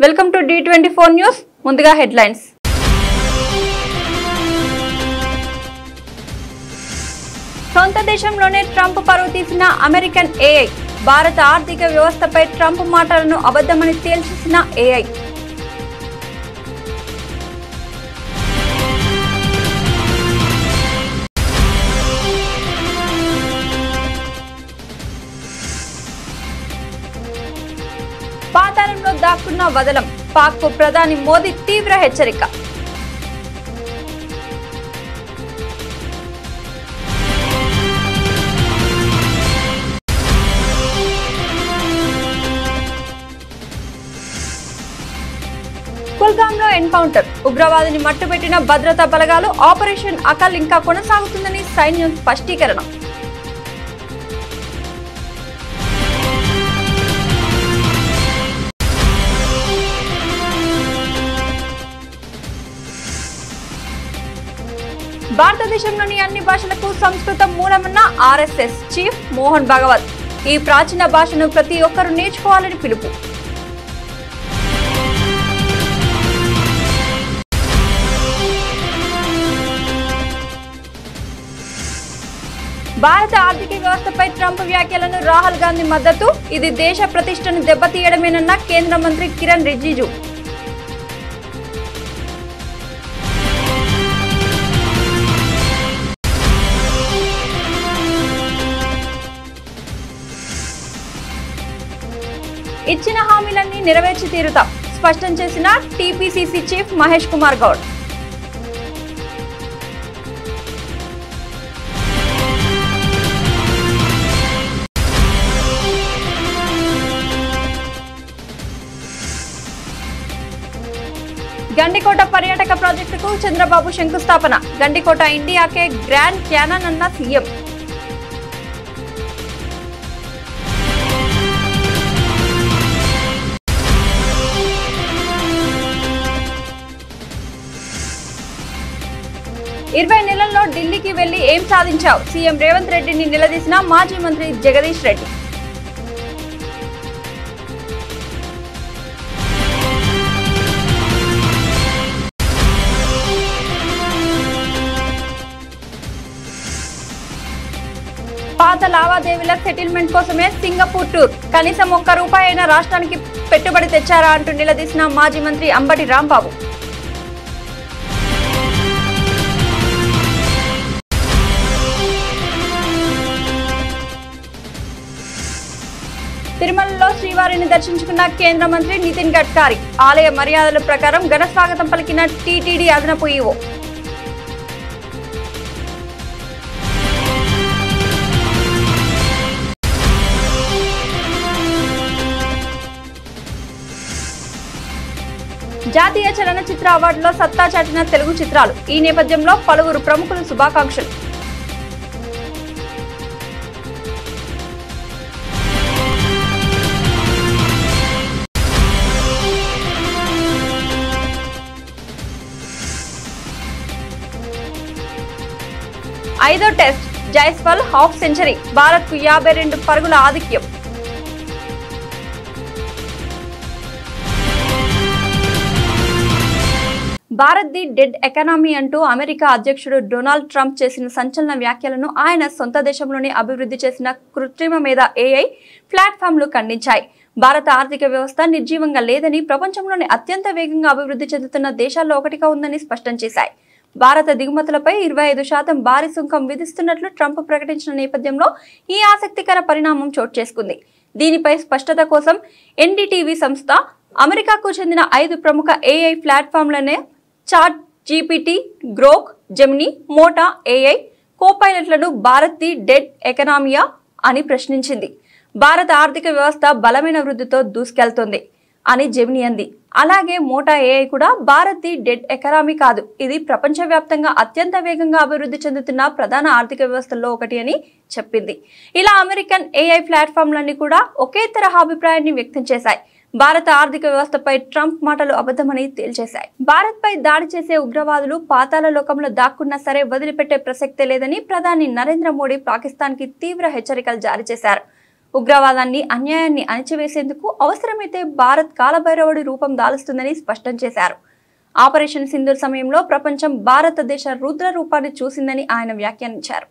Welcome to D24 news. ముందుగా headlines. సొంత దేశంలోనే ట్రంప్ పరువు తీసిన అమెరికన్ ఏఐ. భారత ఆర్థిక వ్యవస్థపై ట్రంప్ మాటలను అబద్ధమని తేల్చేసిన ఏఐ. పాతాళంలో దాక్కున్న వదలం. పాక్కు ప్రధాని మోదీ తీవ్ర హెచ్చరిక. కుల్గాంలో ఎన్కౌంటర్. ఉగ్రవాదిని మట్టుపెట్టిన భద్రతా బలగాలు. ఆపరేషన్ అకల్ ఇంకా కొనసాగుతుందని సైన్యం స్పష్టీకరణ. భారతదేశంలోని అన్ని భాషలకు సంస్కృతం మూలమన్న ఆర్ఎస్ఎస్ చీఫ్ మోహన్ భగవత్. ఈ ప్రాచీన భాషను ప్రతి ఒక్కరూ నేర్చుకోవాలని పిలుపు. భారత ఆర్థిక వ్యవస్థపై ట్రంప్ వ్యాఖ్యలను రాహుల్ గాంధీ మద్దతు. ఇది దేశ ప్రతిష్టను దెబ్బతీయడమేనన్న కేంద్ర మంత్రి కిరణ్ రిజిజు. ఇచ్చిన హామీలన్నీ నెరవేర్చి తీరుతాం స్పష్టం చేసిన టీపీసీసీ చీఫ్ మహేష్ కుమార్ గౌడ్. గండికోట పర్యాటక ప్రాజెక్టుకు చంద్రబాబు శంకుస్థాపన. గండికోట ఇండియాకే గ్రాండ్ క్యానన్ అన్న సీఎం. ఇరవై నెలల్లో ఢిల్లీకి వెళ్లి ఏం సాధించావు? సీఎం రేవంత్ రెడ్డిని నిలదీసిన మాజీ మంత్రి జగదీష్ రెడ్డి. పాత లావాదేవీల సెటిల్మెంట్ కోసమే సింగపూర్ టూర్. కనీసం ₹1 అయినా రాష్ట్రానికి పెట్టుబడి తెచ్చారా అంటూ నిలదీసిన మాజీ మంత్రి అంబటి రాంబాబు. తిరుమలలో శ్రీవారిని దర్శించుకున్న కేంద్ర మంత్రి నితిన్ గడ్కరీ. ఆలయ మర్యాదల ప్రకారం ఘన స్వాగతం పలికిన టీటీడీ అదనపు ఈవో. జాతీయ చలనచిత్ర అవార్డులో సత్తా చాటిన తెలుగు చిత్రాలు. ఈ నేపథ్యంలో పలువురు ప్రముఖులు శుభాకాంక్షలు. ఐదో test Jaiswal half century. Bharat కు 52 పరుగుల ఆధిక్యం. భారత్ ది డెడ్ ఎకానమీ అంటూ అమెరికా అధ్యక్షుడు డొనాల్డ్ ట్రంప్ చేసిన సంచలన వ్యాఖ్యలను ఆయన సొంత దేశంలోనే అభివృద్ధి చేసిన కృత్రిమ మేధ ఏఐ ప్లాట్ఫామ్లు ఖండించాయి. భారత ఆర్థిక వ్యవస్థ నిర్జీవంగా లేదని, ప్రపంచంలోని అత్యంత వేగంగా అభివృద్ధి చెందుతున్న దేశాల్లో ఒకటిగా ఉందని స్పష్టం చేశాయి. భారత దిగుమతులపై 25% భారీ సుంకం విధిస్తున్నట్లు ట్రంప్ ప్రకటించిన నేపథ్యంలో ఈ ఆసక్తికర పరిణామం చోటు చేసుకుంది. దీనిపై స్పష్టత కోసం ఎన్డీటీవీ సంస్థ అమెరికాకు చెందిన 5 ప్రముఖ ఏఐ ప్లాట్ఫామ్లనే ChatGPT, Grok, Gemini, Meta AI కోపైలట్లను భారత్ ది డెడ్ ఎకనామియా అని ప్రశ్నించింది. భారత ఆర్థిక వ్యవస్థ బలమైన వృద్ధితో దూసుకెళ్తోంది అని జెమినీ అంది. అలాగే మోటా ఏఐ కూడా భారత్ ది డెడ్ ఎకానమీ కాదు, ఇది ప్రపంచవ్యాప్తంగా అత్యంత వేగంగా అభివృద్ధి చెందుతున్న ప్రధాన ఆర్థిక వ్యవస్థల్లో ఒకటి అని చెప్పింది. ఇలా అమెరికన్ ఏఐ ప్లాట్ఫామ్లన్నీ కూడా ఒకే తరహా అభిప్రాయాన్ని వ్యక్తం చేశాయి. భారత ఆర్థిక వ్యవస్థపై ట్రంప్ మాటలు అబద్ధమని తేల్చేశాయి. భారత్ పై దాడి చేసే ఉగ్రవాదులు పాతాళ లోకంలో దాక్కున్నా సరే వదిలిపెట్టే ప్రసక్తే లేదని ప్రధాని నరేంద్ర మోడీ పాకిస్తాన్ కి తీవ్ర హెచ్చరికలు జారీ చేశారు. ఉగ్రవాదాన్ని అన్యాయాన్ని అణచివేసేందుకు అవసరమైతే భారత్ కాలభైరవుడి రూపం దాలుస్తుందని స్పష్టం చేశారు. ఆపరేషన్ సింధూర్ సమయంలో ప్రపంచం భారతదేశ రుద్ర రూపాన్ని చూసిందని ఆయన వ్యాఖ్యానించారు.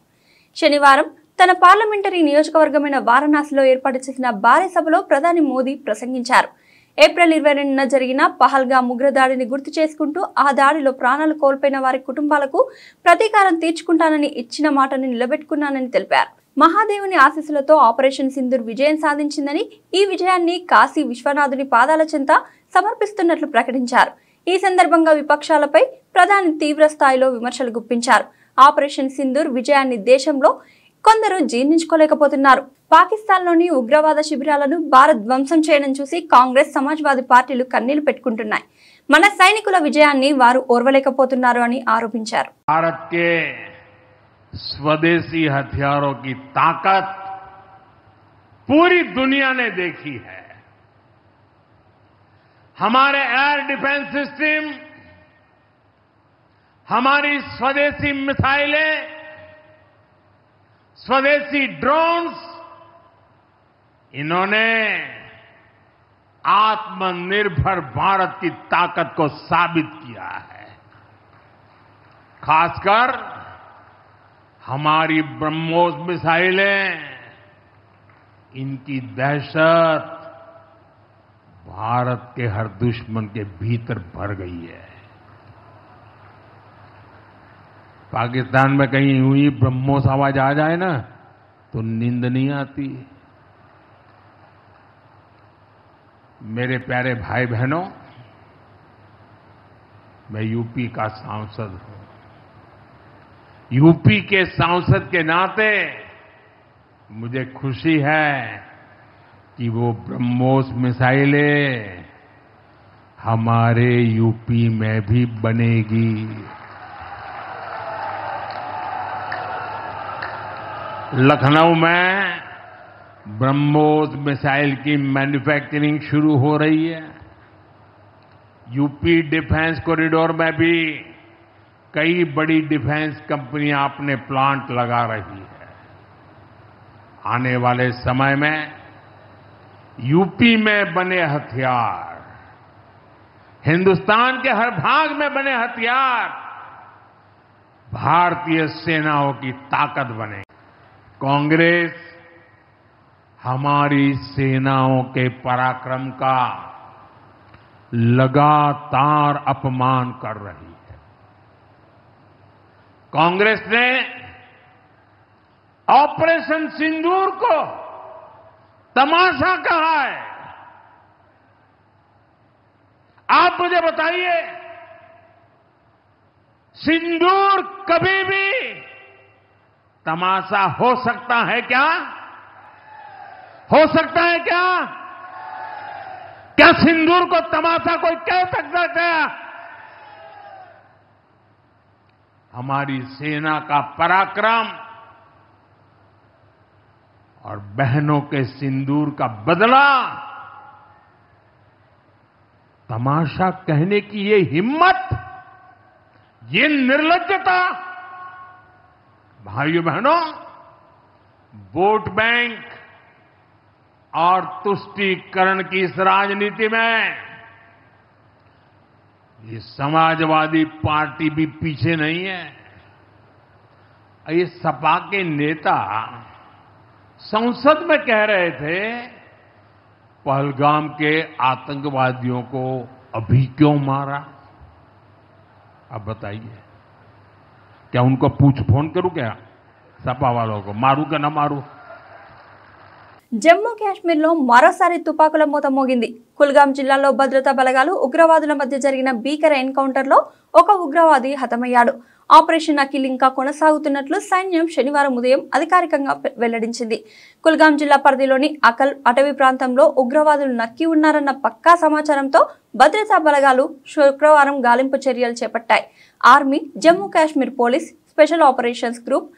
శనివారం తన పార్లమెంటరీ నియోజకవర్గమైన వారణాసిలో ఏర్పాటు చేసిన భారీ సభలో ప్రధాని మోదీ ప్రసంగించారు. ఏప్రిల్ 22న జరిగిన పహల్గామ్ ఉగ్రదాడిని గుర్తు చేసుకుంటూ ఆ దాడిలో ప్రాణాలు కోల్పోయిన వారి కుటుంబాలకు ప్రతీకారం తీర్చుకుంటానని ఇచ్చిన మాటను నిలబెట్టుకున్నానని తెలిపారు. మహాదేవుని ఆశీస్సులతో ఆపరేషన్ సింధూర్ విజయం సాధించిందని, ఈ విజయాన్ని కాశీ విశ్వనాథుని పాదాల చెంత సమర్పిస్తున్నట్లు ప్రకటించారు. ఈ సందర్భంగా విపక్షాలపై ప్రధాని తీవ్ర స్థాయిలో విమర్శలు గుప్పించారు. ఆపరేషన్ సింధూర్ విజయాన్ని దేశంలో కొందరు జీర్ణించుకోలేకపోతున్నారు. పాకిస్తాన్లోని ఉగ్రవాద శిబిరాలను భారత్ ధ్వంసం చేయడం చూసి కాంగ్రెస్, సమాజ్వాదీ పార్టీలు కన్నీళ్లు పెట్టుకుంటున్నాయి. మన సైనికుల విజయాన్ని వారు ఓర్వలేకపోతున్నారు అని ఆరోపించారు. భారత్ के स्वदेशी हथियारों की ताकत पूरी दुनिया ने देखी है. हमारे एयर डिफेंस सिस्टम, हमारी स्वदेशी मिसाइलें, स्वदेशी ड्रोन्स, इन्होंने आत्मनिर्भर भारत की ताकत को साबित किया है. खासकर हमारी ब्रह्मोस मिसाइलें, इनकी दहशत भारत के हर दुश्मन के भीतर भर गई है. पाकिस्तान में कहीं यूं ही ब्रह्मोस आवाज आ जाए ना तो नींद नहीं आती. मेरे प्यारे भाई बहनों, मैं यूपी का सांसद हूं. यूपी के सांसद के नाते मुझे खुशी है कि वो ब्रह्मोस मिसाइलें हमारे यूपी में भी बनेगी. लखनऊ में ब्रह्मोस मिसाइल की मैन्युफैक्चरिंग शुरू हो रही है. यूपी डिफेंस कॉरिडोर में भी कई बड़ी डिफेंस कंपनियां अपने प्लांट लगा रही है. आने वाले समय में यूपी में बने हथियार, हिंदुस्तान के हर भाग में बने हथियार भारतीय सेनाओं की ताकत बने. कांग्रेस हमारी सेनाओं के पराक्रम का लगातार अपमान कर रही है. कांग्रेस ने ऑपरेशन सिंदूर को तमाशा कहा है. आप मुझे बताइए, सिंदूर कभी भी तमाशा हो सकता है क्या? हो सकता है क्या? क्या सिंदूर को तमाशा कोई कह सकता है क्या? हमारी सेना का पराक्रम और बहनों के सिंदूर का बदला, तमाशा कहने की ये हिम्मत, ये निर्लज्जता, भाइयों बहनों, वोट बैंक और तुष्टीकरण की इस राजनीति में ये समाजवादी पार्टी भी पीछे नहीं है. ये सपा के नेता संसद में कह रहे थे, पहलगाम के आतंकवादियों को अभी क्यों मारा? अब बताइए, क्या उनको पूछ फोन करूं क्या? सपा वालों को मारू क्या ना मारू? జమ్మూ కాశ్మీర్లో మరోసారి తుపాకుల మూత మోగింది. కుల్గాం జిల్లాలో భద్రతా బలగాలు ఉగ్రవాదుల మధ్య జరిగిన భీకర ఎన్కౌంటర్లో ఒక ఉగ్రవాది హతమయ్యాడు. ఆపరేషన్ అఖిల్ ఇంకా కొనసాగుతున్నట్లు సైన్యం శనివారం ఉదయం అధికారికంగా వెల్లడించింది. కుల్గాం జిల్లా పరిధిలోని అకల్ అటవీ ప్రాంతంలో ఉగ్రవాదులు నక్కి ఉన్నారన్న పక్కా సమాచారంతో భద్రతా బలగాలు శుక్రవారం గాలింపు చర్యలు చేపట్టాయి. Army, Jammu Kashmir police, special operations group,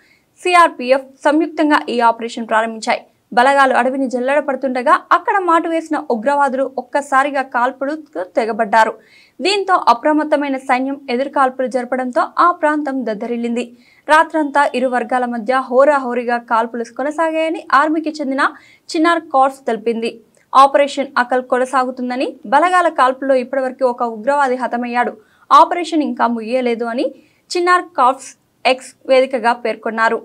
CRPF సంయుక్తంగా ఈ ఆపరేషన్ ప్రారంభించాయి. బలగాలు అడవిని జల్లెడపడుతుండగా అక్కడ మాటు వేసిన ఉగ్రవాదులు ఒక్కసారిగా కాల్పులకు తెగబడ్డారు. దీంతో అప్రమత్తమైన సైన్యం ఎదురుకాల్పులు జరపడంతో ఆ ప్రాంతం దద్దరిల్లింది. రాత్రంతా ఇరు వర్గాల మధ్య హోరాహోరీగా కాల్పులు కొనసాగాయని ఆర్మీకి చెందిన చిన్నార్ కార్ప్స్ తెలిపింది. ఆపరేషన్ అకల్ కొనసాగుతుందని, బలగాల కాల్పుల్లో ఇప్పటివరకు ఒక ఉగ్రవాది హతమయ్యాడు. ఆపరేషన్ ఇంకా ముగియలేదు అని చిన్నార్ కార్ప్స్ ఎక్స్ వేదికగా పేర్కొన్నారు.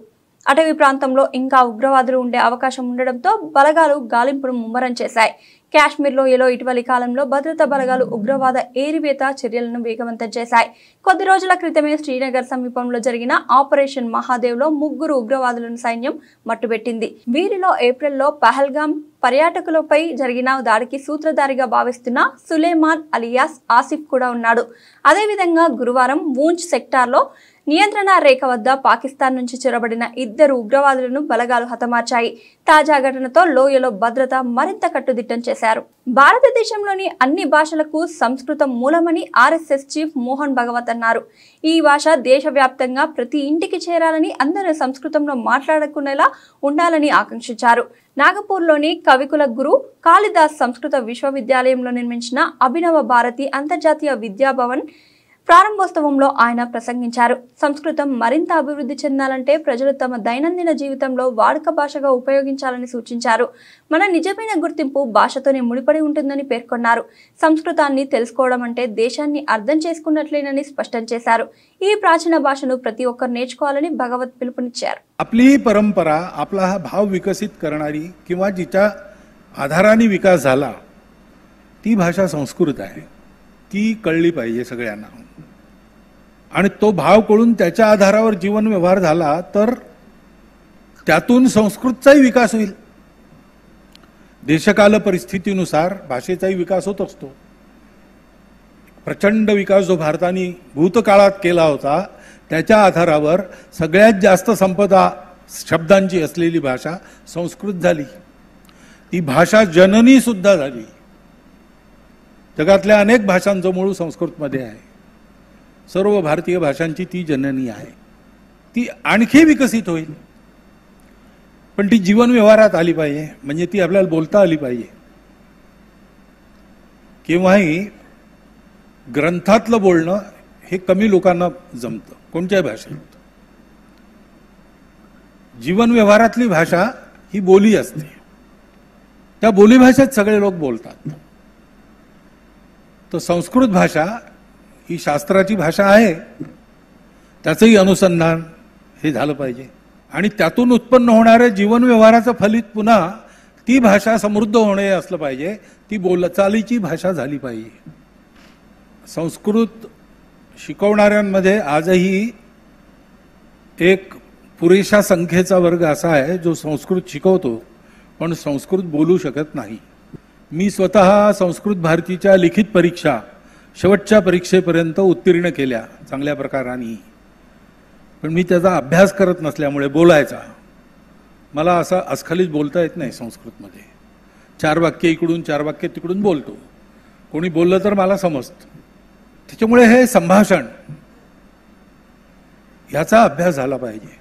అటవీ ప్రాంతంలో ఇంకా ఉగ్రవాదులు ఉండే అవకాశం ఉండడంతో బలగాలు గాలింపును ముమ్మరం చేశాయి. కాశ్మీర్లో ఇటీవలి కాలంలో భద్రతా బలగాలు ఉగ్రవాద ఏరివేత చర్యలను వేగవంతం చేశాయి. కొద్ది రోజుల క్రితమే శ్రీనగర్ సమీపంలో జరిగిన ఆపరేషన్ మహాదేవ్లో 3 ఉగ్రవాదులను సైన్యం మట్టుబెట్టింది. వీరిలో ఏప్రిల్లో పహల్గామ్ పర్యాటకులపై జరిగిన దాడికి సూత్రధారిగా భావిస్తున్న సులేమాన్ అలియాస్ ఆసిఫ్ కూడా ఉన్నాడు. అదేవిధంగా గురువారం పూంచ్ సెక్టార్లో నియంత్రణ రేఖ వద్ద పాకిస్తాన్ నుంచి చొరబడిన 2 ఉగ్రవాదులను బలగాలు హతమార్చాయి. తాజా ఘటనతో లోయలో భద్రత మరింత కట్టుదిట్టం చేశారు. భారతదేశంలోని అన్ని భాషలకు సంస్కృతం మూలమని ఆర్ఎస్ఎస్ చీఫ్ మోహన్ భగవత్ అన్నారు. ఈ భాష దేశవ్యాప్తంగా ప్రతి ఇంటికి చేరాలని, అందరూ సంస్కృతంలో మాట్లాడుకునేలా ఉండాలని ఆకాంక్షించారు. నాగపూర్లోని కవికుల గురు కాళిదాస్ సంస్కృత విశ్వవిద్యాలయంలో నిర్మించిన అభినవ భారతి అంతర్జాతీయ విద్యాభవన్ ప్రారంభోత్సవంలో ఆయన ప్రసంగించారు. సంస్కృతం మరింత అభివృద్ధి చెందాలంటే ప్రజలు తమ దైనందిన జీవితంలో వాడుక భాషగా ఉపయోగించాలని సూచించారు. మన నిజమైన గుర్తింపు భాషతోనే ముడిపడి ఉంటుందని పేర్కొన్నారు. సంస్కృతాన్ని తెలుసుకోవడం అంటే దేశాన్ని అర్థం చేసుకున్నట్లేనని స్పష్టం చేశారు. ఈ ప్రాచీన భాషను ప్రతి ఒక్కరు నేర్చుకోవాలని భగవత్ పిలుపునిచ్చారు. आपली परंपरा, आपला हा भाव विकसित करणारी किंवा जिच्या आधाराने विकास झाला ती भाषा संस्कृत आहे. ती कळली पाहिजे सगळ्यांना. आणि तो भाव कळून त्याच्या आधारावर जीवन व्यवहार झाला तर त्यातून संस्कृतचाही विकास होईल. देशकाल परिस्थितीनुसार भाषेचाही विकास होत असतो. प्रचंड विकास जो भारताने भूतकाळात केला होता त्याच्या आधारावर सगळ्यात जास्त संपदा शब्दांची असलेली भाषा संस्कृत झाली. ती भाषा जननी सुद्धा झाली. जगातल्या अनेक भाषांचं मूळ संस्कृतमध्ये आहे. सर्व भारतीय भाषांची ती जननी आहे. ती आणखी विकसित होईल, पण ती जीवन व्यवहारात आली पाहिजे. म्हणजे ती आपल्याला बोलता आली पाहिजे. केव्हाही ग्रंथातलं बोलणं हे कमी लोकांना जमतं कोणत्याही भाषेत. जीवन व्यवहारातली भाषा ही बोली असते. त्या बोली भाषेत सगळे लोक बोलतात. तर संस्कृत भाषा ही शास्त्राची भाषा आहे. त्याचंही अनुसंधान हे झालं पाहिजे आणि त्यातून उत्पन्न होणाऱ्या जीवन व्यवहाराचं फलित पुन्हा ती भाषा समृद्ध होणे असलं पाहिजे. ती बोलचालीची भाषा झाली पाहिजे. संस्कृत शिकवणाऱ्यांमध्ये आजही एक पुरेशा संख्येचा वर्ग असा आहे जो संस्कृत शिकवतो पण संस्कृत बोलू शकत नाही. मी स्वतः संस्कृत भारतीच्या लिखित परीक्षा शेवटच्या परीक्षेपर्यंत उत्तीर्ण केल्या चांगल्या प्रकाराने. पण मी त्याचा अभ्यास करत नसल्यामुळे बोलायचा मला असं अस्खलित बोलता येत नाही. संस्कृतमध्ये 4 वाक्य इकडून 4 वाक्य तिकडून बोलतो. कोणी बोललं तर मला समजतं. त्याच्यामुळे हे संभाषण याचा अभ्यास झाला पाहिजे.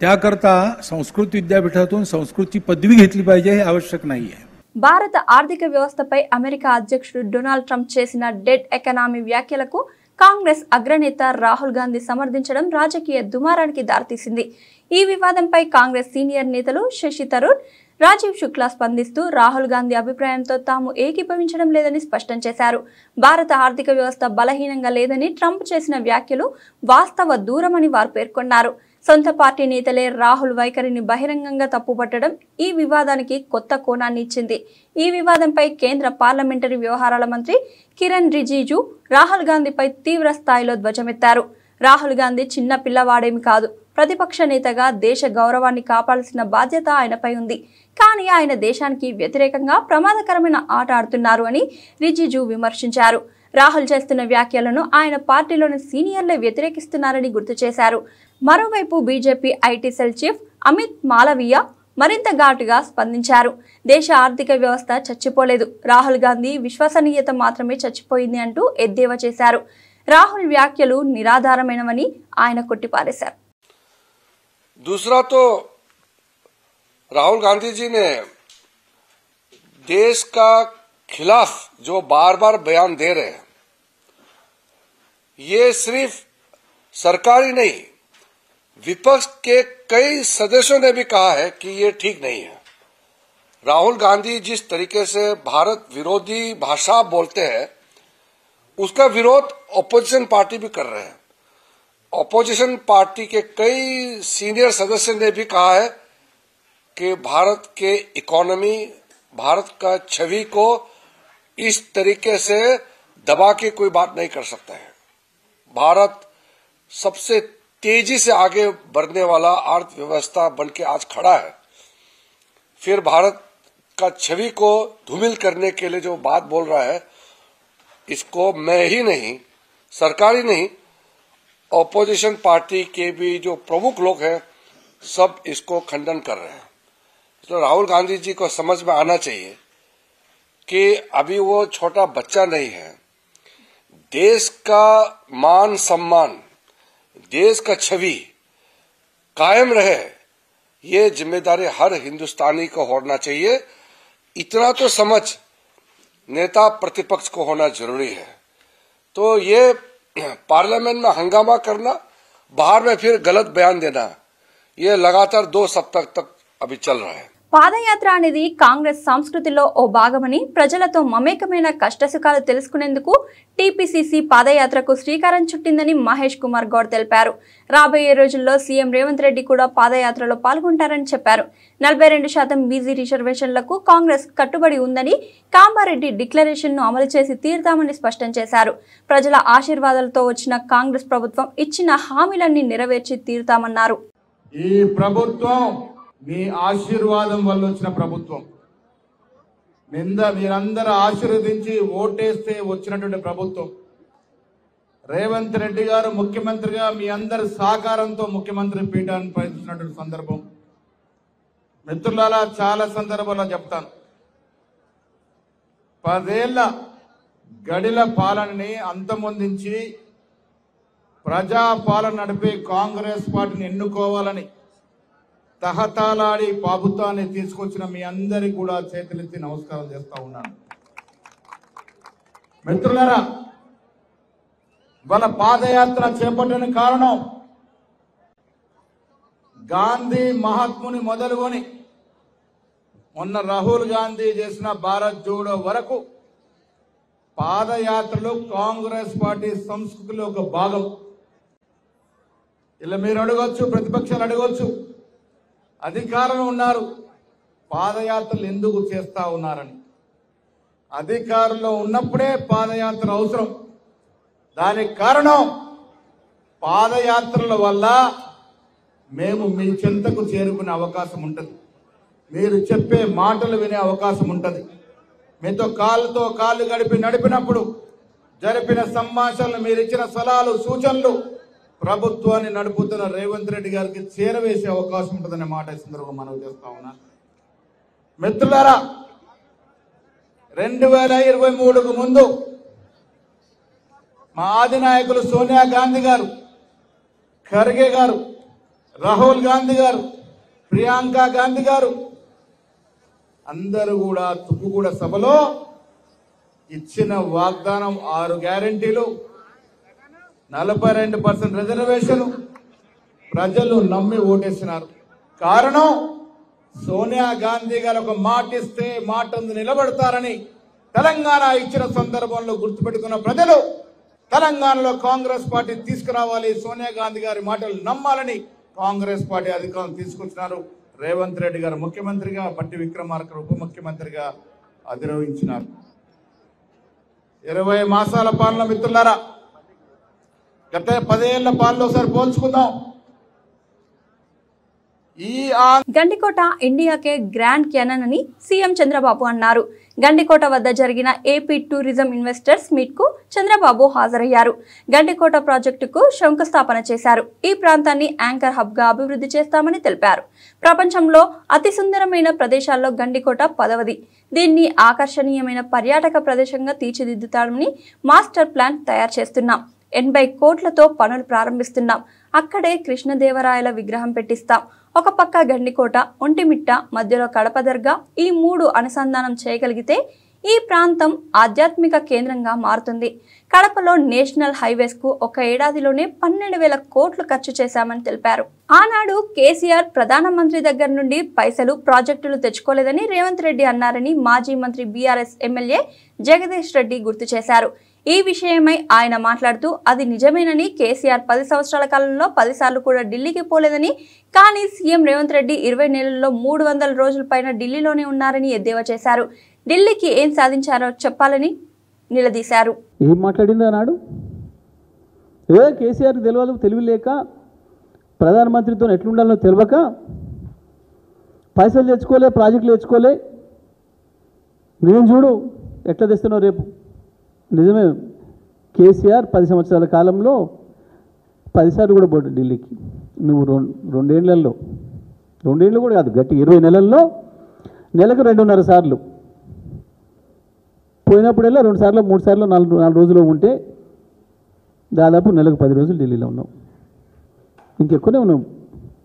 त्याकरता संस्कृत विद्यापीठातून संस्कृतची पदवी घेतली पाहिजे हे आवश्यक नाहीये. భారత ఆర్థిక వ్యవస్థపై అమెరికా అధ్యక్షుడు డొనాల్డ్ ట్రంప్ చేసిన డెడ్ ఎకానమీ వ్యాఖ్యలకు కాంగ్రెస్ అగ్రనేత రాహుల్ గాంధీ సమర్థించడం రాజకీయ దుమారానికి దారితీసింది. ఈ వివాదంపై కాంగ్రెస్ సీనియర్ నేతలు శశి థరూర్, రాజీవ్ శుక్లా స్పందిస్తూ రాహుల్ గాంధీ అభిప్రాయంతో తాము ఏకీభవించడం లేదని స్పష్టం చేశారు. భారత ఆర్థిక వ్యవస్థ బలహీనంగా లేదని ట్రంప్ చేసిన వ్యాఖ్యలు వాస్తవ దూరమని వారు పేర్కొన్నారు. సొంత పార్టీ నేతలే రాహుల్ వైఖరిని బహిరంగంగా తప్పుపట్టడం ఈ వివాదానికి కొత్త కోణాన్ని ఇచ్చింది. ఈ వివాదంపై కేంద్ర పార్లమెంటరీ వ్యవహారాల మంత్రి కిరణ్ రిజిజు రాహుల్ గాంధీపై తీవ్ర స్థాయిలో ధ్వజమెత్తారు. రాహుల్ గాంధీ చిన్న పిల్లవాడేమి కాదు. ప్రతిపక్ష నేతగా దేశ గౌరవాన్ని కాపాడాల్సిన బాధ్యత ఆయనపై ఉంది. కానీ ఆయన దేశానికి వ్యతిరేకంగా ప్రమాదకరమైన ఆట ఆడుతున్నారు అని రిజిజు విమర్శించారు. రాహుల్ చేస్తున్న వ్యాఖ్యలను ఆయన పార్టీలోని సీనియర్లే వ్యతిరేకిస్తున్నారని గుర్తు చేశారు. మరోవైపు BJP IT cell chief Amit Malaviya మరింత ఘాటుగా స్పందించారు. దేశ ఆర్థిక వ్యవస్థ చచ్చిపోలేదు, రాహుల్ గాంధీ విశ్వసనీయత మాత్రమే చచ్చిపోయింది అంటూ ఎద్దేవా చేశారు. రాహుల్ వ్యాఖ్యలు నిరాధారమైనవని ఆయన కొట్టిపారేశారు. दूसरा तो राहुल गांधी जी ने देश का खिलाफ जो बार बार बयान दे रहे हैं, ये सिर्फ सरकारी नहीं, विपक्ष के कई सदस्यों ने भी कहा है कि ये ठीक नहीं है। राहुल गांधी जिस तरीके से भारत विरोधी भाषा बोलते हैं, उसका विरोध ऑपोजिशन पार्टी भी कर रहे हैं। ऑपोजिशन पार्टी के कई सीनियर सदस्य ने भी कहा है कि भारत के इकोनॉमी, भारत का छवि को इस तरीके से दबा के कोई बात नहीं कर सकता है। भारत सबसे तेजी से आगे बढ़ने वाला अर्थव्यवस्था बनके आज खड़ा है। फिर भारत का छवि को धूमिल करने के लिए जो बात बोल रहा है, इसको मैं ही नहीं, सरकार ही नहीं, ऑपोजिशन पार्टी के भी जो प्रमुख लोग हैं, सब इसको खंडन कर रहे हैं। तो राहुल गांधी जी को समझ में आना चाहिए कि अभी वो छोटा बच्चा नहीं है। देश का मान सम्मान, देश का छवि कायम रहे, ये जिम्मेदारी हर हिंदुस्तानी को होना चाहिए। इतना तो समझ नेता प्रतिपक्ष को होना जरूरी है। तो ये पार्लियामेंट में हंगामा करना, बाहर में फिर गलत बयान देना, ये लगातार 2 सप्ताह तक अभी चल रहा है। పాదయాత్ర అనేది కాంగ్రెస్ సంస్కృతిలో ఓ భాగమని, ప్రజలతో మమేకమైన కష్టసుఖాలు తెలుసుకునేందుకు టీపీసీసీ పాదయాత్రకు శ్రీకారం చుట్టిందని మహేష్ కుమార్ గౌడ్ తెలిపారు. రాబోయే రోజుల్లో సీఎం రేవంత్ రెడ్డి కూడా పాదయాత్రలో పాల్గొంటారని చెప్పారు. 42% బీసీ రిజర్వేషన్లకు కాంగ్రెస్ కట్టుబడి ఉందని, కామారెడ్డి డిక్లరేషన్ ను అమలు చేసి తీరుతామని స్పష్టం చేశారు. ప్రజల ఆశీర్వాదాలతో వచ్చిన కాంగ్రెస్ ప్రభుత్వం ఇచ్చిన హామీలన్నీ నెరవేర్చి తీరుతామన్నారు. ఈ ప్రభుత్వం మీ ఆశీర్వాదం వల్ల వచ్చిన ప్రభుత్వం, మీరందరూ ఆశీర్వదించి ఓటేస్తే వచ్చినటువంటి ప్రభుత్వం. రేవంత్ రెడ్డి గారు ముఖ్యమంత్రిగా మీ అందరి సహకారంతో ముఖ్యమంత్రి పీఠాన్ని పైనటువంటి సందర్భం. మిత్రులారా, చాలా సందర్భాల్లో చెప్తాను, 10 ఏళ్ల గడిల పాలనని అంతమొందించి ప్రజా పాలన నడిపే కాంగ్రెస్ పార్టీని ఎన్నుకోవాలని తహతాలాడి ప్రభుత్వాన్ని తీసుకొచ్చిన మీ అందరికీ కూడా చేతులెత్తి నమస్కారం చేస్తా ఉన్నాను. మిత్రులారా, వాళ్ళ పాదయాత్ర చేపట్టడానికి కారణం గాంధీ మహాత్ముని మొదలుకొని మొన్న రాహుల్ గాంధీ చేసిన భారత్ జోడో వరకు పాదయాత్రలో కాంగ్రెస్ పార్టీ సంస్కృతిలో ఒక భాగం. ఇలా మీరు అడగొచ్చు, ప్రతిపక్షాలు అడగొచ్చు, అధికారంలో ఉన్నారు, పాదయాత్రలు ఎందుకు చేస్తా ఉన్నారని. అధికారంలో ఉన్నప్పుడే పాదయాత్ర అవసరం. దానికి కారణం, పాదయాత్రల వల్ల మేము మీ చెంతకు చేరుకునే అవకాశం ఉంటుంది, మీరు చెప్పే మాటలు వినే అవకాశం ఉంటుంది. మీతో కాళ్ళతో కాళ్ళు నడిపినప్పుడు జరిపిన సంభాషణలు, మీరు ఇచ్చిన సలహాలు, సూచనలు ప్రభుత్వాన్ని నడుపుతున్న రేవంత్ రెడ్డి గారికి చేరవేసే అవకాశం ఉంటుందనే మాట ఈ సందర్భంగా మనవి చేస్తా ఉన్నాను. మిత్రులారా, 2023కు ముందు మా ఆది నాయకులు సోనియా గాంధీ గారు, ఖర్గే గారు, రాహుల్ గాంధీ గారు, ప్రియాంక గాంధీ గారు అందరూ కూడా తుక్కుగూడ సభలో ఇచ్చిన వాగ్దానం 6 గ్యారెంటీలు, 42% రిజర్వేషన్ ప్రజలు నమ్మి ఓటేసినారు. కారణం, సోనియా గాంధీ గారు ఒక మాట ఇస్తే మాట నిలబడతారని తెలంగాణ ఇచ్చిన సందర్భంలో గుర్తుపెట్టుకున్న ప్రజలు తెలంగాణలో కాంగ్రెస్ పార్టీ తీసుకురావాలి, సోనియా గాంధీ గారి మాటలు నమ్మాలని కాంగ్రెస్ పార్టీ అధికారం తీసుకొచ్చినారు. రేవంత్ రెడ్డి గారు ముఖ్యమంత్రిగా, బట్టి విక్రమార్క ఉప ముఖ్యమంత్రిగా అధిరోహించినారు. 20 మాసాల పాలన మిత్రులారా, గత 10 ఏళ్ల పాలనలో ఒకసారి పోల్చుకుందాం. గండికోట ఇండియాకే గ్రాండ్ క్యానన్ అని సీఎం చంద్రబాబు అన్నారు. గండికోట వద్ద జరిగిన ఏపీ టూరిజం ఇన్వెస్టర్స్ మీట్ కు చంద్రబాబు హాజరయ్యారు. గండికోట ప్రాజెక్టుకు శంకుస్థాపన చేశారు. ఈ ప్రాంతాన్ని యాంకర్ హబ్ గా అభివృద్ధి చేస్తామని తెలిపారు. ప్రపంచంలో అతి సుందరమైన ప్రదేశాల్లో గండికోట 10వది. దీన్ని ఆకర్షణీయమైన పర్యాటక ప్రదేశంగా తీర్చిదిద్దుతామని మాస్టర్ ప్లాన్ తయారు చేస్తున్నాం. 80 కోట్లతో పనులు ప్రారంభిస్తున్నాం. అక్కడే కృష్ణదేవరాయల విగ్రహం పెట్టిస్తాం. ఒక పక్క గండికోట, ఒంటిమిట్ట, మధ్యలో కడప దర్గా, ఈ 3 అనుసంధానం చేయగలిగితే ఈ ప్రాంతం ఆధ్యాత్మిక కేంద్రంగా మారుతుంది. కడపలో నేషనల్ హైవేస్ కు ఒక ఏడాదిలోనే 12,000 కోట్లు ఖర్చు చేశామని తెలిపారు. ఆనాడు కేసీఆర్ ప్రధానమంత్రి దగ్గర నుండి పైసలు, ప్రాజెక్టులు తెచ్చుకోలేదని రేవంత్ రెడ్డి అన్నారని మాజీ మంత్రి బీఆర్ఎస్ ఎమ్మెల్యే జగదీష్ రెడ్డి గుర్తు చేశారు. ఈ విషయమై ఆయన మాట్లాడుతూ అది నిజమేనని, కేసీఆర్ 10 సంవత్సరాల కాలంలో 10 సార్లు కూడా ఢిల్లీకి పోలేదని, కానీ సీఎం రేవంత్ రెడ్డి 20 నెలల్లో 300 రోజుల పైన ఢిల్లీలోనే ఉన్నారని ఎద్దేవా చేశారు. ఢిల్లీకి ఏం సాధించారో చెప్పాలని నిలదీశారు. ఏం మాట్లాడిందో నాడు కేసీఆర్ తెలియదు, తెలివి లేక ప్రధానమంత్రితో ఎట్లుండాలో తెలియక పైసలు తెచ్చుకోలే, ప్రాజెక్టులు తెచ్చుకోలే. నేను చూడు ఎట్లా తెస్తున్నావు రేపు. నిజమే, కేసీఆర్ 10 సంవత్సరాల కాలంలో 10 సార్లు కూడా పోటీ ఢిల్లీకి. నువ్వు 2 ఏళ్లలో, 2 ఏళ్ళు కూడా కాదు, గట్టి 20 నెలల్లో నెలకు 2.5 సార్లు పోయినప్పుడల్లా 2 సార్లు, 3 సార్లు, 4 రోజులు ఉంటే దాదాపు నెలకు 10 రోజులు ఢిల్లీలో ఉన్నావు. ఇంకెక్కువనే ఉన్నావు.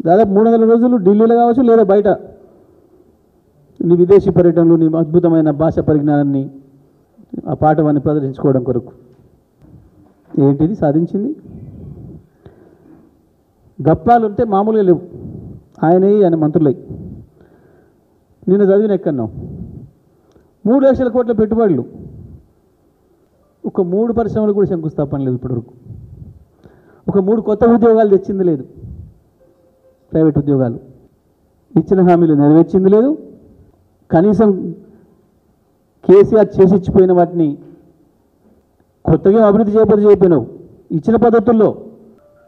దాదాపు 300 రోజులు ఢిల్లీలో కావచ్చు, లేదా బయట నీ విదేశీ పర్యటనలు, నీ అద్భుతమైన భాష పరిజ్ఞానాన్ని, ఆ పాఠవాన్ని ప్రదర్శించుకోవడం కొరకు. ఏంటిది సాధించింది? గప్పాలుంటే మామూలుగా లేవు. ఆయన మంత్రులై నిన్న చదివిన ఎక్కన్నావు 3 లక్షల కోట్ల పెట్టుబడులు, ఒక 3 పరిశ్రమలు కూడా శంకుస్థాపన లేదు ఇప్పటివరకు. ఒక 3 కొత్త ఉద్యోగాలు తెచ్చింది లేదు. ప్రైవేట్ ఉద్యోగాలు ఇచ్చిన హామీలు నెరవేర్చింది లేదు. కనీసం కేసీఆర్ చేసిచ్చిపోయిన వాటిని కొత్తగా అభివృద్ధి చేయకపోయినావు. ఇచ్చిన పద్ధతుల్లో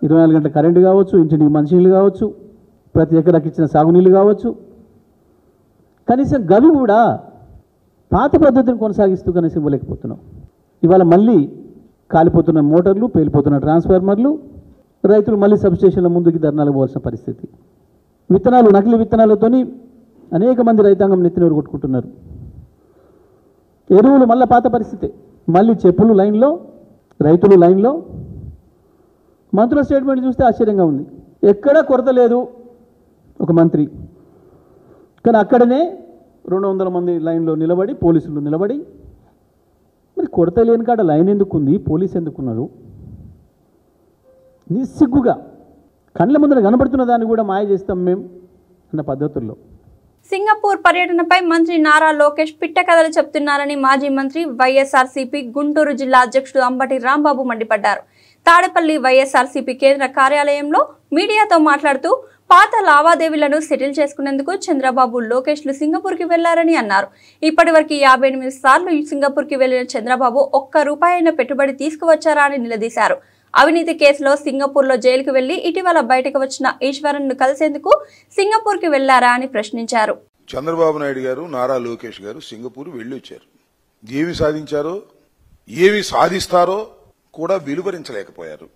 24 గంటల కరెంటు కావచ్చు, ఇంటికి మంచినీళ్ళు కావచ్చు, ప్రతి ఎకరాకి ఇచ్చిన సాగునీళ్ళు కావచ్చు, కనీసం గవి కూడా పాత పద్ధతిని కొనసాగిస్తూ కనీసం ఇవ్వలేకపోతున్నాం. ఇవాళ మళ్ళీ కాలిపోతున్న మోటార్లు, పేలిపోతున్న ట్రాన్స్ఫార్మర్లు, రైతులు మళ్ళీ సబ్స్టేషన్ల ముందుకి ధర్నాలకు పోవాల్సిన పరిస్థితి. విత్తనాలు, నకిలీ విత్తనాలతోని అనేక మంది రైతాంగం నెత్తినూరు కొట్టుకుంటున్నారు. ఎరువులు మళ్ళీ పాత పరిస్థితి. మళ్ళీ చెప్పులు లైన్లో, రైతులు లైన్లో. మంత్రుల స్టేట్మెంట్ చూస్తే ఆశ్చర్యంగా ఉంది. ఎక్కడా కొరత లేదు ఒక మంత్రి, కానీ అక్కడనే 200 మంది లైన్లో నిలబడి, పోలీసులు నిలబడి, మరి కొరత లేని కాడ లైన్ ఎందుకుంది, పోలీసు ఎందుకున్నారు? నిస్సిగ్గుగా కళ్ళ ముందర కనబడుతున్న దాన్ని కూడా మాయ చేస్తాం మేము అన్న పద్ధతుల్లో. సింగపూర్ పర్యటనపై మంత్రి నారా లోకేష్ పిట్ట కథలు చెప్తున్నారని మాజీ మంత్రి వైఎస్ఆర్సీపీ గుంటూరు జిల్లా అధ్యక్షుడు అంబటి రాంబాబు మండిపడ్డారు. తాడేపల్లి వైఎస్ఆర్సీపీ కేంద్ర కార్యాలయంలో మీడియాతో మాట్లాడుతూ పాత లావాదేవీలను సెటిల్ చేసుకునేందుకు చంద్రబాబు, లోకేష్లు సింగపూర్కి వెళ్లారని అన్నారు. ఇప్పటివరకు 58 సార్లు సింగపూర్కి వెళ్లిన చంద్రబాబు ₹1 పెట్టుబడి తీసుకువచ్చారా అని నిలదీశారు. అవినీతి కేసులో సింగపూర్లో జైలుకు వెళ్లి ఇటీవల బయటకు వచ్చిన ఈశ్వరన్ను కలిసేందుకు సింగపూర్కి వెళ్లారా అని ప్రశ్నించారు. చంద్రబాబు నాయుడు గారు, నారా లోకేష్ గారు సింగపూర్ వెళ్లి వచ్చారు. ఏమి సాధించారో, ఏమి సాధిస్తారో కూడా వెలువరించలేకపోయారు.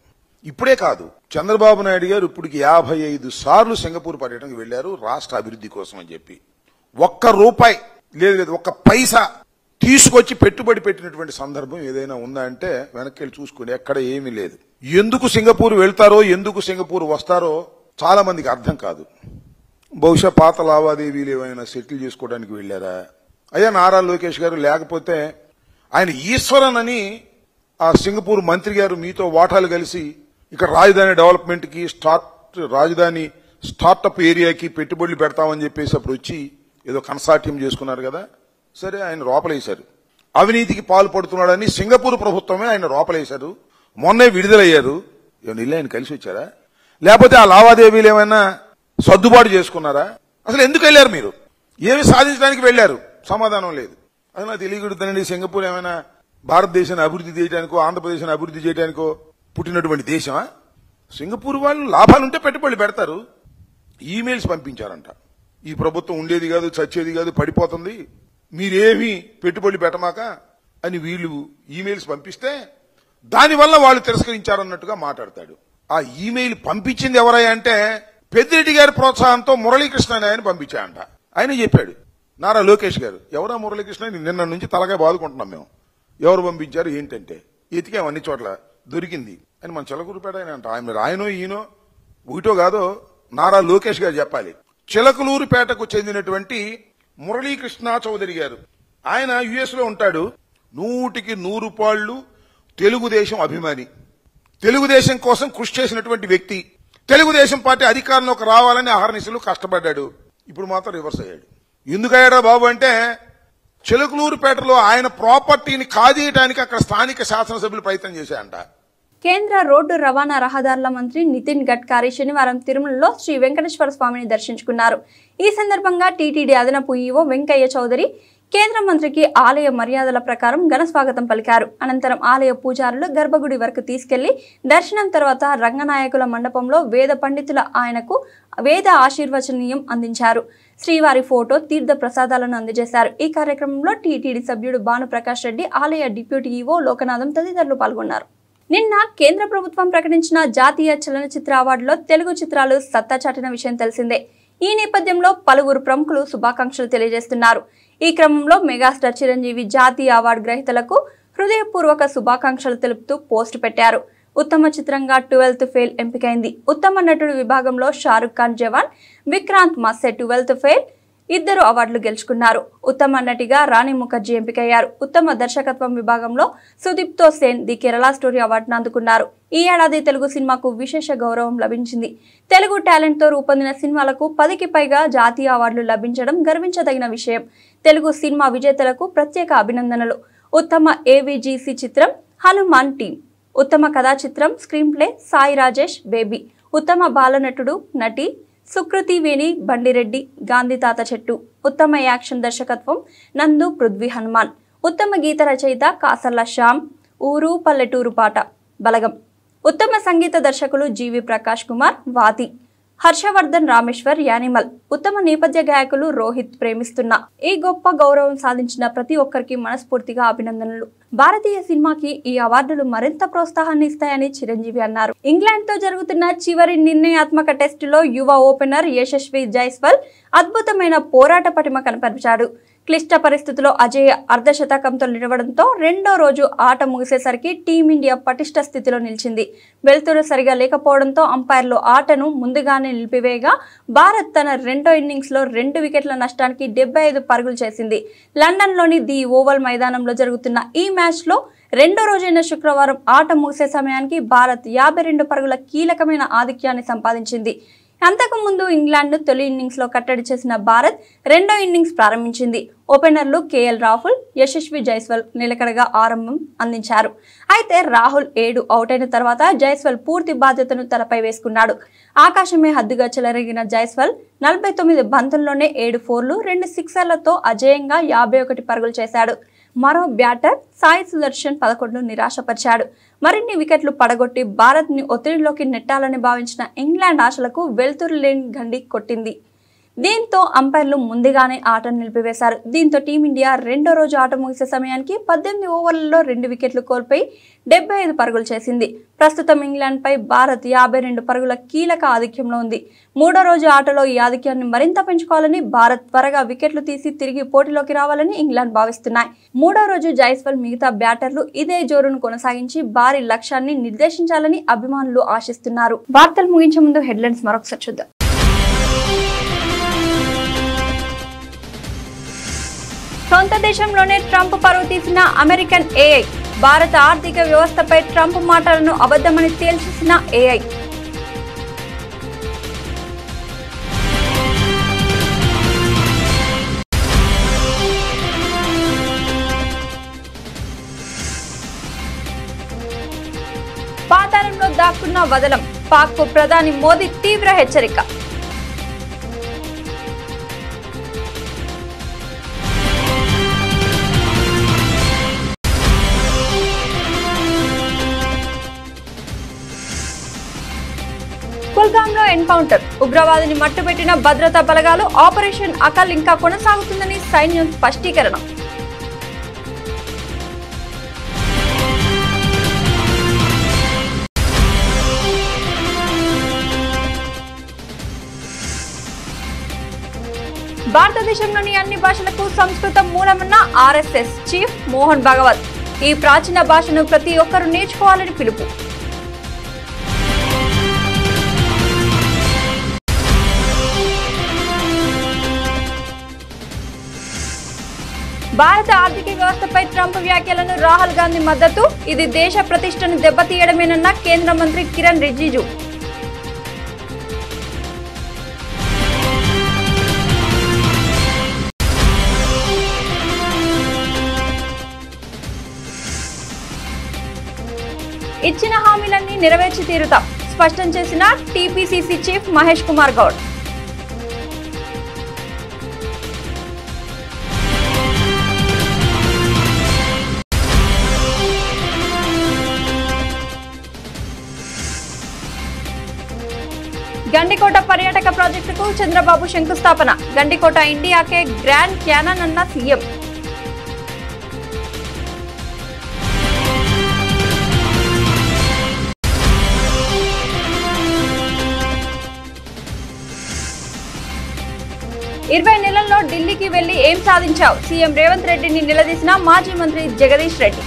ఇప్పుడే కాదు, చంద్రబాబు నాయుడు గారు ఇప్పటికి 55 సార్లు సింగపూర్ పర్యటనకు వెళ్లారు రాష్ట్ర అభివృద్ధి కోసం అని చెప్పి. ₹1 లేదు, ఒక్క పైసా తీసుకొచ్చి పెట్టుబడి పెట్టినటువంటి సందర్భం ఏదైనా ఉందా అంటే వెనక్కి వెళ్ళి చూసుకుని ఎక్కడ ఏమీ లేదు. ఎందుకు సింగపూర్ వెళ్తారో, ఎందుకు సింగపూర్ వస్తారో చాలా మందికి అర్థం కాదు. బహుశా పాత లావాదేవీలు ఏమైనా సెటిల్ చేసుకోవడానికి వెళ్లారా? అయ్యా నారా లోకేష్ గారు, లేకపోతే ఆయన ఈశ్వరన్ అని ఆ సింగపూర్ మంత్రి గారు మీతో వాటాలు కలిసి ఇక్కడ రాజధాని డెవలప్మెంట్ కి, రాజధాని స్టార్టప్ ఏరియాకి పెట్టుబడులు పెడతామని చెప్పేసి అప్పుడు వచ్చి ఏదో కన్సార్టియం చేసుకున్నారు కదా. సరే, ఆయన లోపలేశారు. అవినీతికి పాల్పడుతున్నాడని సింగపూర్ ప్రభుత్వమే ఆయన లోపలేశారు. మొన్నే విడుదలయ్యారు. ఏమైనా ఆయన కలిసి వచ్చారా? లేకపోతే ఆ లావాదేవీలు ఏమైనా సర్దుబాటు చేసుకున్నారా? అసలు ఎందుకు వెళ్లారు మీరు? ఏమి సాధించడానికి వెళ్లారు? సమాధానం లేదు. అది నాకు తెలియకూడదండి. సింగపూర్ ఏమైనా భారతదేశాన్ని అభివృద్ధి చేయడానికో, ఆంధ్రప్రదేశ్ని అభివృద్ధి చేయడానికో పుట్టినటువంటి దేశమా? సింగపూర్ వాళ్ళు లాభాలుంటే పెట్టుబడులు పెడతారు. ఈమెయిల్స్ పంపించారంట, ఈ ప్రభుత్వం ఉండేది కాదు, చచ్చేది కాదు, పడిపోతుంది, మీరేమీ పెట్టుబడులు పెట్టమాక అని వీళ్ళు ఈమెయిల్స్ పంపిస్తే దానివల్ల వాళ్ళు తిరస్కరించారన్నట్టుగా మాట్లాడతాడు. ఆ ఈమెయిల్ పంపించింది ఎవరయ్యా అంటే పెద్దిరెడ్డి గారి ప్రోత్సాహంతో మురళీకృష్ణ ఆయన పంపించాయంట. ఆయన చెప్పాడు, నారా లోకేష్ గారు, ఎవరా మురళీకృష్ణ, నిన్న నుంచి తలగా బాదుకుంటున్నాం మేము, ఎవరు పంపించారు ఏంటంటే ఎతికాం అన్ని చోట్ల, దొరికింది అని మన చిలకూరుపేట ఆయన అంట. ఆయన ఈయనో ఒకటో కాదో నారా లోకేష్ గారు చెప్పాలి. చిలకలూరుపేటకు చెందినటువంటి మురళీకృష్ణ చౌదరి గారు, ఆయన యుఎస్ లో ఉంటాడు. 100కి 100 పాళ్లు తెలుగుదేశం అభిమాని, తెలుగుదేశం కోసం కృషి చేసినటువంటి వ్యక్తి, తెలుగుదేశం పార్టీ అధికారంలోకి రావాలని అహర్నిశలు కష్టపడ్డాడు. ఇప్పుడు మాత్రం రివర్స్ అయ్యాడు. ఎందుకయ్యాడా బాబు అంటే, చిలకలూరుపేటలో ఆయన ప్రాపర్టీని కాజేయడానికి అక్కడ స్థానిక శాసనసభ్యులు ప్రయత్నం చేశాయంట. కేంద్ర రోడ్డు రవాణా రహదారుల మంత్రి నితిన్ గడ్కరీ శనివారం తిరుమలలో శ్రీ వెంకటేశ్వర స్వామిని దర్శించుకున్నారు. ఈ సందర్భంగా టీటీడీ అదనపు ఈవో వెంకయ్య చౌదరి కేంద్ర మంత్రికి ఆలయ మర్యాదల ప్రకారం ఘన స్వాగతం పలికారు. అనంతరం ఆలయ పూజారులు గర్భగుడి వరకు తీసుకెళ్లి దర్శనం తర్వాత రంగనాయకుల మండపంలో వేద పండితుల ఆయనకు వేద ఆశీర్వచనీయం అందించారు. శ్రీవారి ఫోటో, తీర్థ ప్రసాదాలను అందజేశారు. ఈ కార్యక్రమంలో టీటీడీ సభ్యుడు భానుప్రకాష్ రెడ్డి, ఆలయ డిప్యూటీ ఈవో లోకనాథం తదితరులు పాల్గొన్నారు. నిన్న కేంద్ర ప్రభుత్వం ప్రకటించిన జాతీయ చలనచిత్ర అవార్డులో తెలుగు చిత్రాలు సత్తా చాటిన విషయం తెలిసిందే. ఈ నేపథ్యంలో పలువురు ప్రముఖులు శుభాకాంక్షలు తెలియజేస్తున్నారు. ఈ క్రమంలో మెగాస్టార్ చిరంజీవి జాతీయ అవార్డు గ్రహీతలకు హృదయపూర్వక శుభాకాంక్షలు తెలుపుతూ పోస్టు పెట్టారు. ఉత్తమ చిత్రంగా 12th ఫెయిల్ ఎంపికైంది. ఉత్తమ నటుడు విభాగంలో షారుఖ్ ఖాన్ జవాన్, విక్రాంత్ మస్సే 12th ఫెయిల్ ఇద్దరు అవార్డులు గెలుచుకున్నారు. ఉత్తమ నటిగా రాణి ముఖర్జీ ఎంపికయ్యారు. ఉత్తమ దర్శకత్వం విభాగంలో సుదీప్తో సేన్ ది కేరళ స్టోరీ అవార్డును అందుకున్నారు. ఈ ఏడాది తెలుగు సినిమాకు విశేష గౌరవం లభించింది. తెలుగు టాలెంట్ తో రూపొందిన సినిమాలకు 10కి పైగా జాతీయ అవార్డులు లభించడం గర్వించదగిన విషయం. తెలుగు సినిమా విజేతలకు ప్రత్యేక అభినందనలు. ఉత్తమ ఏవిజిసి చిత్రం హనుమాన్ టీం, ఉత్తమ కథా చిత్రం screen play Sai Rajesh baby, ఉత్తమ బాలనటుడు నటి సుకృతి వేణి బండిరెడ్డి గాంధీ తాత చెట్టు, ఉత్తమ యాక్షన్ దర్శకత్వం నందు పృథ్వీ హనుమాన్, ఉత్తమ గీత రచయిత కాసర్ల శ్యామ్ ఊరు పల్లెటూరు పాట బలగం, ఉత్తమ సంగీత దర్శకులు జీవి ప్రకాష్ కుమార్ వాతి, హర్షవర్ధన్ రామేశ్వర్ యానిమల్, ఉత్తమ నేపథ్య గాయకులు రోహిత్ ప్రేమిస్తున్న. ఈ గొప్ప గౌరవం సాధించిన ప్రతి ఒక్కరికి మనస్ఫూర్తిగా అభినందనలు. భారతీయ సినిమాకి ఈ అవార్డులు మరింత ప్రోత్సాహాన్ని ఇస్తాయని చిరంజీవి అన్నారు. ఇంగ్లాండ్ తో జరుగుతున్న చివరి నిర్ణయాత్మక టెస్టులో యువ ఓపెనర్ యశస్వి జైస్వాల్ అద్భుతమైన పోరాట పటిమ కనపరిచాడు. క్లిష్ట పరిస్థితుల్లో అజేయ అర్ధశతకంతో నిలవడంతో రెండో రోజు ఆట ముగిసేసరికి టీమిండియా పటిష్ట స్థితిలో నిలిచింది. వెలుతురు సరిగా లేకపోవడంతో అంపైర్లు ఆటను ముందుగానే నిలిపివేయగా భారత్ తన రెండో ఇన్నింగ్స్ లో 2 వికెట్ల నష్టానికి 75 పరుగులు చేసింది. లండన్ లోని ది ఓవల్ మైదానంలో జరుగుతున్న ఈ మ్యాచ్ లో రెండో రోజైన శుక్రవారం ఆట ముగిసే సమయానికి భారత్ 52 పరుగుల కీలకమైన ఆధిక్యాన్ని సంపాదించింది. అంతకుముందు ఇంగ్లాండ్ తొలి ఇన్నింగ్స్ లో కట్టడి చేసిన భారత్ రెండో ఇన్నింగ్స్ ప్రారంభించింది. ఓపెనర్లు కేఎల్ రాహుల్, యశస్వి జైస్వాల్ నిలకడగా ఆరంభం అందించారు. అయితే రాహుల్ 7 అవుట్ అయిన తర్వాత జైస్వాల్ పూర్తి బాధ్యతను తలపై వేసుకున్నాడు. ఆకాశమే హద్దుగా చెలరేగిన జైస్వాల్ 49 బంతుల్లోనే 7 4లు 2 సిక్సర్లతో అజేయంగా 51 పరుగులు చేశాడు. మరో బ్యాటర్ సాయి సుదర్శన్ 11ను నిరాశపరిచాడు. మరిన్ని వికెట్లు పడగొట్టి భారత్ ని ఒత్తిడిలోకి నెట్టాలని భావించిన ఇంగ్లాండ్ ఆశలకు వెలుతురు లేని గండి కొట్టింది. దీంతో అంపైర్లు ముందుగానే ఆటను నిలిపివేశారు. దీంతో టీమిండియా రెండో రోజు ఆట ముగిసే సమయానికి 18 ఓవర్లలో 2 వికెట్లు కోల్పోయి 75 పరుగులు చేసింది. ప్రస్తుతం ఇంగ్లాండ్ పై భారత్ 52 పరుగుల కీలక ఆధిక్యంలో ఉంది. మూడో రోజు ఆటలో ఈ ఆధిక్యాన్ని మరింత పెంచుకోవాలని, భారత్ త్వరగా వికెట్లు తీసి తిరిగి పోటీలోకి రావాలని ఇంగ్లాండ్ భావిస్తున్నాయి. మూడో రోజు జైస్వాల్ మిగతా బ్యాటర్లు ఇదే జోరును కొనసాగించి భారీ లక్ష్యాన్ని నిర్దేశించాలని అభిమానులు ఆశిస్తున్నారు. వార్తలు ముగించే ముందు హెడ్లైన్స్ మరొకసారి చూద్దాం. సొంత దేశంలోనే ట్రంప్ పరువు తీసిన అమెరికన్ ఏఐ, భారత ఆర్థిక వ్యవస్థపై ట్రంప్ మాటలను అబద్ధమని తేల్చేసిన ఏఐ. పాతాళంలో దాక్కున్న వదలం, పాక్కు ప్రధాని మోదీ తీవ్ర హెచ్చరిక. కుల్గాంలో ఎన్కౌంటర్, ఉగ్రవాదిని మట్టుపెట్టిన భద్రతా బలగాలు. ఆపరేషన్ అకల్ ఇంకా కొనసాగుతుందని సైన్యం స్పష్టీకరణ. భారతదేశంలోని అన్ని భాషలకు సంస్కృతం మూలమన్న ఆర్ఎస్ఎస్ చీఫ్ మోహన్ భాగవత్. ఈ ప్రాచీన భాషను ప్రతి ఒక్కరూ నేర్చుకోవాలని పిలుపు. భారత ఆర్థిక వ్యవస్థపై ట్రంప్ వ్యాఖ్యలను రాహుల్ గాంధీ మద్దతు. ఇది దేశ ప్రతిష్టను దెబ్బతీయడమేనన్న కేంద్ర మంత్రి కిరణ్ రిజిజు. ఇచ్చిన హామీలన్నీ నెరవేర్చి తీరుతాం స్పష్టం చేసిన టీపీసీసీ చీఫ్ మహేష్ కుమార్ గౌడ్. గండికోట పర్యాటక ప్రాజెక్టుకు చంద్రబాబు శంకుస్థాపన. గండికోట ఇండియాకే గ్రాండ్ క్యానన్ అన్న సీఎం. ఇరవై నెలల్లో ఢిల్లీకి వెళ్లి ఏం సాధించావు? సీఎం రేవంత్ రెడ్డిని నిలదీసిన మాజీ మంత్రి జగదీష్ రెడ్డి.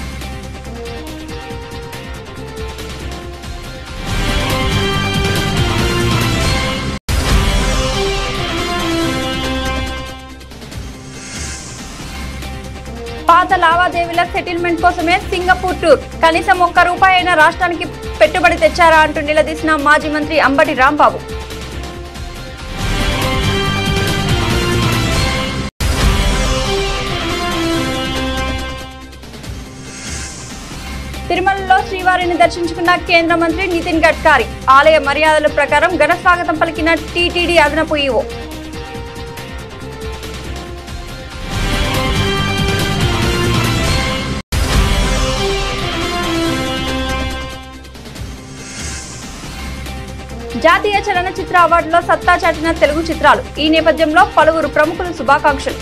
పాత లావాదేవీల సెటిల్మెంట్ కోసమే సింగపూర్ టూర్. కనీసం ₹1 అయినా రాష్ట్రానికి పెట్టుబడి తెచ్చారా అంటూ నిలదీసిన మాజీ మంత్రి అంబటి రాంబాబు. తిరుమలలో శ్రీవారిని దర్శించుకున్న కేంద్ర మంత్రి నితిన్ గడ్కరీ. ఆలయ మర్యాదల ప్రకారం ఘన స్వాగతం పలికిన టీటీడీ అదనపు ఈవో. జాతీయ చలనచిత్ర అవార్డులో సత్తా చాటిన తెలుగు చిత్రాలు. ఈ నేపథ్యంలో పలువురు ప్రముఖులు శుభాకాంక్షలు.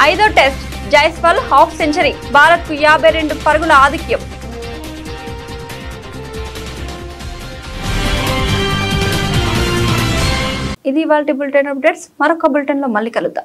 ఐదో టెస్ట్ జైస్వాల్ హాఫ్ సెంచరీ. భారత్కు 52 పరుగుల ఆధిక్యం. ఇది ఇవాల్టి బులెటిన్ అప్డేట్స్. మరొక బులెటిన్లో మళ్ళీ కలుద్దాం.